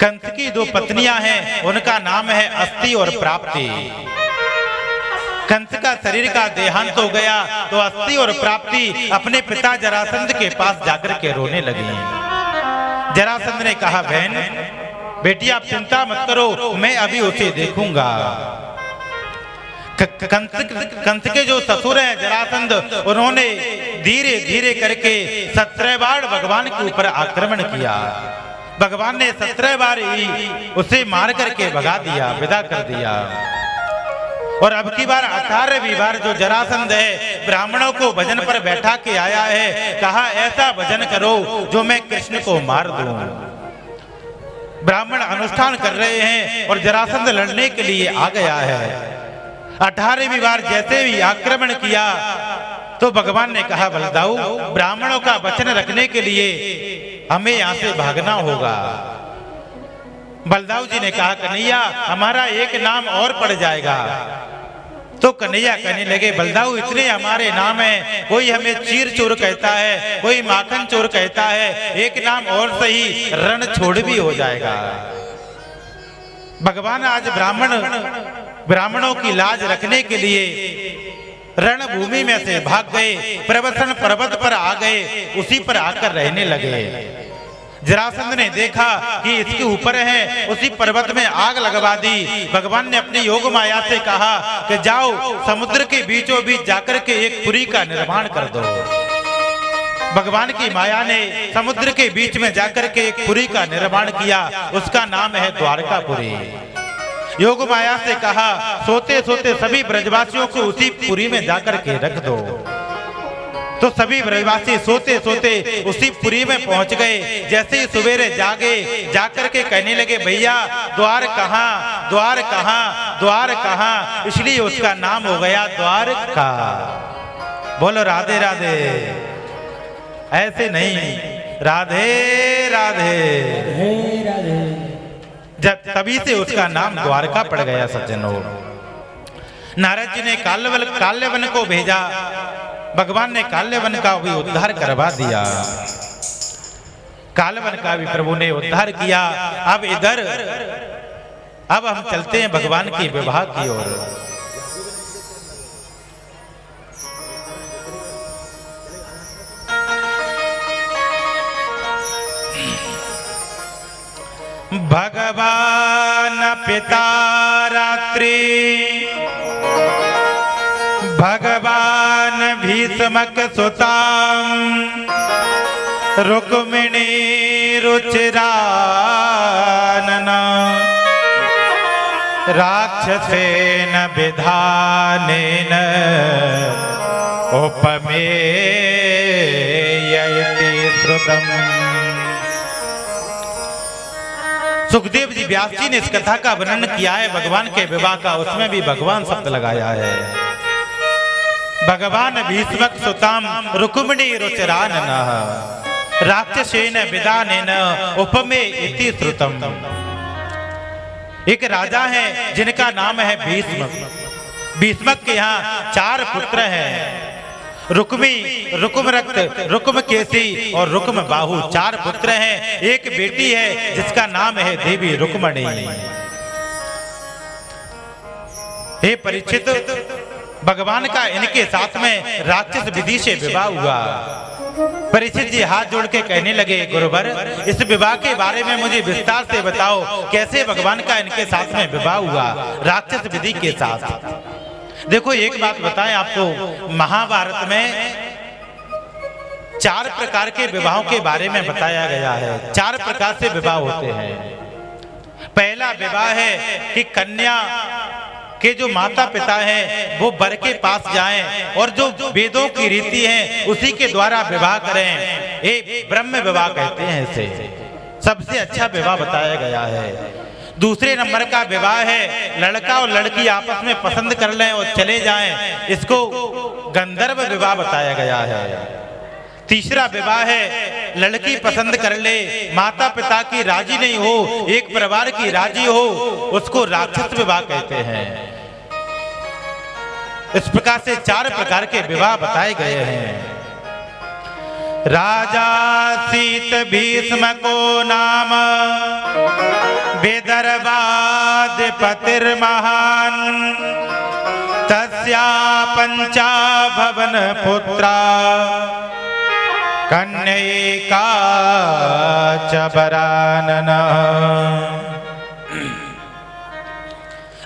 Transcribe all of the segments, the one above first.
कंस की दो पत्नियां हैं, उनका नाम है अस्ति और प्राप्ति। कंस का शरीर का देहांत हो गया तो अस्ति और प्राप्ति अपने पिता जरासंध के पास जाकर के रोने लगी। जरासंध ने कहा, बहन बेटी आप चिंता मत करो, मैं अभी उसे देखूंगा। कंस के जो ससुर हैं जरासंध, उन्होंने धीरे धीरे करके 17 बार भगवान के ऊपर आक्रमण किया। भगवान ने 17 बार ही उसे मार करके भगा दिया, विदा कर दिया। और अब की बार 18वीं बार जो जरासंध है ब्राह्मणों को भजन पर बैठा के आया है, कहा ऐसा भजन करो जो मैं कृष्ण को मार दूं। ब्राह्मण अनुष्ठान कर रहे हैं और जरासंध लड़ने के लिए आ गया है। 18वीं बार जैसे भी आक्रमण किया तो भगवान ने कहा, बलदाऊ ब्राह्मणों का वचन रखने के लिए हमें यहाँ से भागना होगा। बलदाऊ जी ने कहा, कन्हैया हमारा एक नाम और पड़ जाएगा। तो कन्हैया कहने लगे, बलदाऊ इतने हमारे नाम हैं, कोई हमें चीर चोर कहता है, कोई माखन चोर कहता है, एक नाम और सही रण छोड़ भी हो जाएगा। भगवान आज ब्राह्मणों की लाज रखने के लिए रणभूमि में से भाग गए, प्रवसन पर्वत पर आ गए, उसी पर आकर रहने लगे। जरासंध ने देखा कि इसके ऊपर है, उसी पर्वत में आग लगवा दी। भगवान ने अपनी योग माया से कहा कि जाओ समुद्र के बीचों बीच जाकर के एक पुरी का निर्माण कर दो। भगवान की माया ने समुद्र के बीच में जाकर के एक पुरी का निर्माण किया, उसका नाम है द्वारकापुरी। योग माया से कहा, सोते सोते सभी ब्रजवासियों को उसी पुरी में जाकर के रख दो। तो सभी ब्रजवासी सोते सोते उसी पुरी में पहुंच गए। जैसे ही सवेरे जागे, जाकर के कहने लगे, भैया द्वार कहाँ, द्वार कहाँ, द्वार कहाँ, इसलिए उसका नाम हो गया द्वारका। बोलो राधे राधे। ऐसे नहीं, राधे राधे, राधे। जब तभी से उसका नाम द्वारका पड़ गया। सज्जनों, नारद जी ने काल्यवन को भेजा, भगवान ने काल्यवन का भी उद्धार करवा दिया। काल्यवन का भी प्रभु ने उद्धार किया। अब हम चलते हैं भगवान के विवाह की ओर। भगवान पिता रात्रि, भगवान भीष्मक सुताम, रुक्मिणी रुचिरानन, राक्षसेन विधानेन उपमेयति श्रुतम्। सुखदेव जी व्यास जी ने इस कथा का वर्णन किया है भगवान के विवाह का, उसमें भी भगवान शब्द लगाया है। भगवान भीष्मक सुताम, रुक्मिणी रुचिरानन, राक्षसेन विदानेन उपमे इति श्रुतम्। एक राजा है जिनका नाम है भीष्मक। भीष्मक के यहाँ 4 पुत्र हैं, रुक्मी, रुक्मरक्त, रुक्मकेशी और रुक्म बाहु, 4 पुत्र हैं। एक बेटी है जिसका नाम है देवी रुक्मणी। हे परीक्षित, भगवान का इनके साथ में राक्षस विधि से विवाह हुआ। परीक्षित जी हाथ जोड़ के कहने लगे, गुरुवर इस विवाह के बारे में मुझे विस्तार से बताओ, कैसे भगवान का इनके साथ में विवाह हुआ राक्षस विधि के साथ। देखो एक बात बताएं आपको, महाभारत में 4 प्रकार के विवाहों के बारे में बताया गया है। 4 प्रकार से विवाह होते हैं। पहला विवाह है कि कन्या के जो माता पिता हैं वो वर के पास जाएं और जो वेदों की रीति है उसी के द्वारा विवाह करें। ये ब्रह्म विवाह कहते हैं इसे। सबसे अच्छा विवाह बताया गया है। दूसरे नंबर का विवाह है लड़का और लड़की आपस में पसंद कर लें और चले जाएं, इसको गंधर्व विवाह बताया गया है। तीसरा विवाह है लड़की पसंद कर ले, माता पिता की राजी नहीं हो, एक परिवार की राजी हो, उसको राक्षस विवाह कहते हैं। इस प्रकार से 4 प्रकार के विवाह बताए गए हैं। राजा शीत भीष्म को नाम, वेदर्वाद पतिर्महान तस्या पंचा भवन पुत्रा कन्यका च वरानना।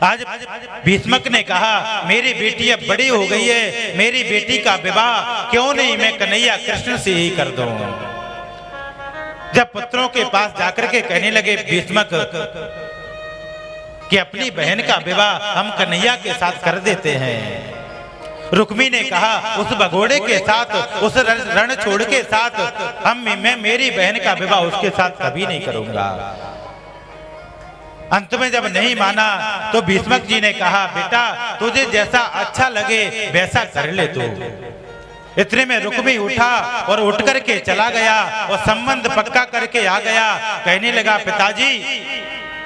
आज भीष्मक ने कहा मेरी बेटी अब बड़ी हो गई है, मेरी बेटी का विवाह क्यों नहीं मैं कन्हैया कृष्ण से ही कर दूं। जब पुत्रों के पास जाकर के कहने लगे भीष्मक कि अपनी बहन का विवाह हम कन्हैया के साथ कर देते हैं, रुक्मी ने कहा उस भगोड़े के साथ, उस रण छोड़ के साथ मैं मेरी बहन का विवाह उसके साथ कभी नहीं करूंगा। अंत में जब नहीं माना तो भीष्मक जी ने कहा बेटा तुझे जैसा अच्छा लगे वैसा कर ले तू। इतने में रुक्मी उठा और उठ करके चला गया और संबंध पक्का करके आ गया। कहने लगा पिताजी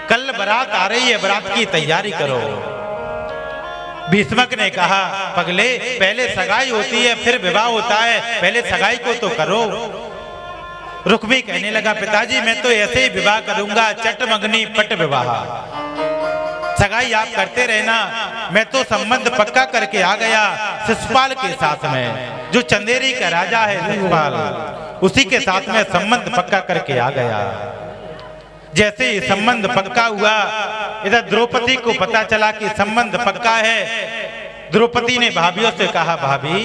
कल बारात आ रही है, बारात की तैयारी करो। भीष्मक ने कहा पगले पहले सगाई होती है फिर विवाह होता है, पहले सगाई को तो करो। रुक्मी कहने लगा पिताजी मैं तो ऐसे ही विवाह करूंगा, चटमंगनी पट विवाह, सगाई आप करते रहना। मैं तो संबंध पक्का करके आ गया शिशुपाल के साथ में, जो चंदेरी का राजा है शिशुपाल, उसी के साथ में संबंध पक्का करके आ गया। जैसे ही संबंध पक्का हुआ इधर द्रौपदी को पता चला कि संबंध पक्का है। द्रौपदी ने भाभियों से कहा भाभी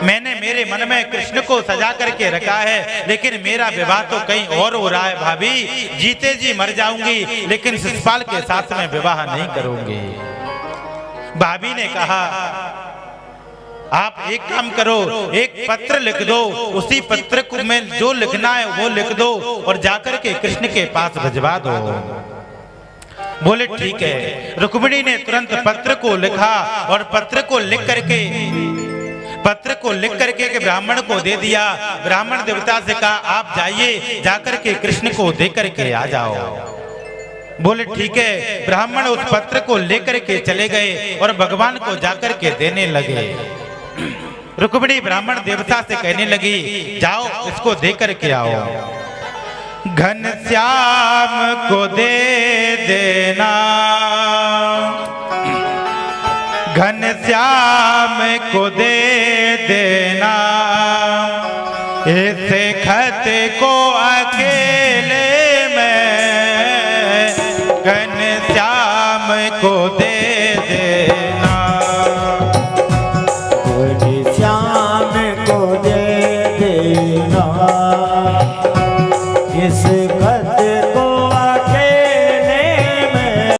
मैंने मेरे मन में कृष्ण को सजा करके रखा है, लेकिन मेरा विवाह तो कहीं और हो रहा है भाभी, जीते जी मर जाऊंगी लेकिन शिशुपाल के साथ में विवाह नहीं करूंगी। भाभी ने कहा आप एक काम करो, एक पत्र लिख दो, उसी पत्र को में जो लिखना है वो लिख दो और जाकर के कृष्ण के पास भिजवा दो। बोले ठीक है। रुक्मिणी ने तुरंत पत्र को लिखा और पत्र को लिख करके ब्राह्मण को दे दिया। ब्राह्मण देवता से कहा आप जाइए, जाकर के कृष्ण को दे करके आ जाओ। बोले ठीक है। ब्राह्मण उस पत्र को लेकर के चले गए और भगवान को जाकर के देने लगे। रुक्मिणी ब्राह्मण देवता से कहने लगी जाओ इसको दे करके आओ। घनश्याम को दे देना, घनश्याम को दे देना, ऐसे खत को अकेले में घनश्याम को दे